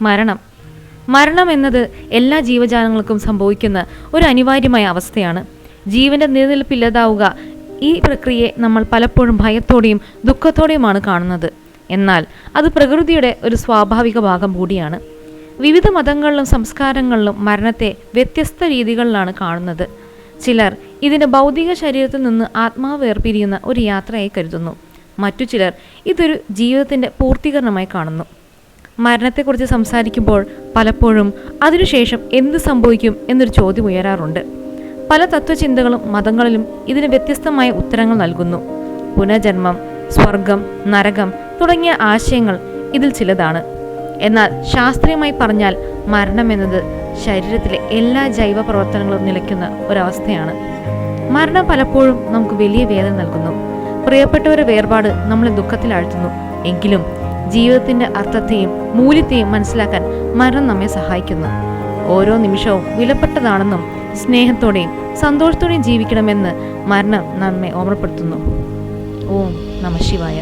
മരണം എന്നത് എല്ലാ ജീവജാലങ്ങൾക്കും സംഭവിക്കുന്ന ഒരു അനിവാര്യമായ അവസ്ഥയാണ്. ജീവന്റെ നിലനിൽപ്പില്ലാതാവുക, ഈ പ്രക്രിയയെ നമ്മൾ പലപ്പോഴും ഭയത്തോടെയും ദുഃഖത്തോടെയുമാണ് കാണുന്നത്. എന്നാൽ അത് പ്രകൃതിയുടെ ഒരു സ്വാഭാവിക ഭാഗം കൂടിയാണ്. വിവിധ മതങ്ങളിലും സംസ്കാരങ്ങളിലും മരണത്തെ വ്യത്യസ്ത രീതികളിലാണ് കാണുന്നത്. ചിലർ ഇതിൻ്റെ ഭൗതിക ശരീരത്തിൽ നിന്ന് ആത്മാവ് വേർപിരിയുന്ന ഒരു യാത്രയായി കരുതുന്നു. മറ്റു ചിലർ ഇതൊരു ജീവിതത്തിൻ്റെ പൂർത്തീകരണമായി കാണുന്നു. മരണത്തെക്കുറിച്ച് സംസാരിക്കുമ്പോൾ പലപ്പോഴും അതിനുശേഷം എന്ത് സംഭവിക്കും എന്നൊരു ചോദ്യം ഉയരാറുണ്ട്. പല തത്വചിന്തകളും മതങ്ങളിലും ഇതിന് വ്യത്യസ്തമായ ഉത്തരങ്ങൾ നൽകുന്നു. പുനർജന്മം, സ്വർഗം, നരകം തുടങ്ങിയ ആശയങ്ങൾ ഇതിൽ ചിലതാണ്. എന്നാൽ ശാസ്ത്രീയമായി പറഞ്ഞാൽ മരണം എന്നത് ശരീരത്തിലെ എല്ലാ ജൈവ പ്രവർത്തനങ്ങളും നിലയ്ക്കുന്ന ഒരവസ്ഥയാണ്. മരണം പലപ്പോഴും നമുക്ക് വലിയ വേദന നൽകുന്നു. പ്രിയപ്പെട്ടവരുടെ വേർപാട് നമ്മളെ ദുഃഖത്തിലാഴ്ത്തുന്നു. എങ്കിലും ജീവിതത്തിൻ്റെ അർത്ഥത്തെയും മൂല്യത്തെയും മനസ്സിലാക്കാൻ മരണം നമ്മെ സഹായിക്കുന്നു. ഓരോ നിമിഷവും വിലപ്പെട്ടതാണെന്നും സ്നേഹത്തോടെയും സന്തോഷത്തോടെയും ജീവിക്കണമെന്ന് മരണം നമ്മെ ഓർമ്മപ്പെടുത്തുന്നു. ഓം നമഃ ശിവായ.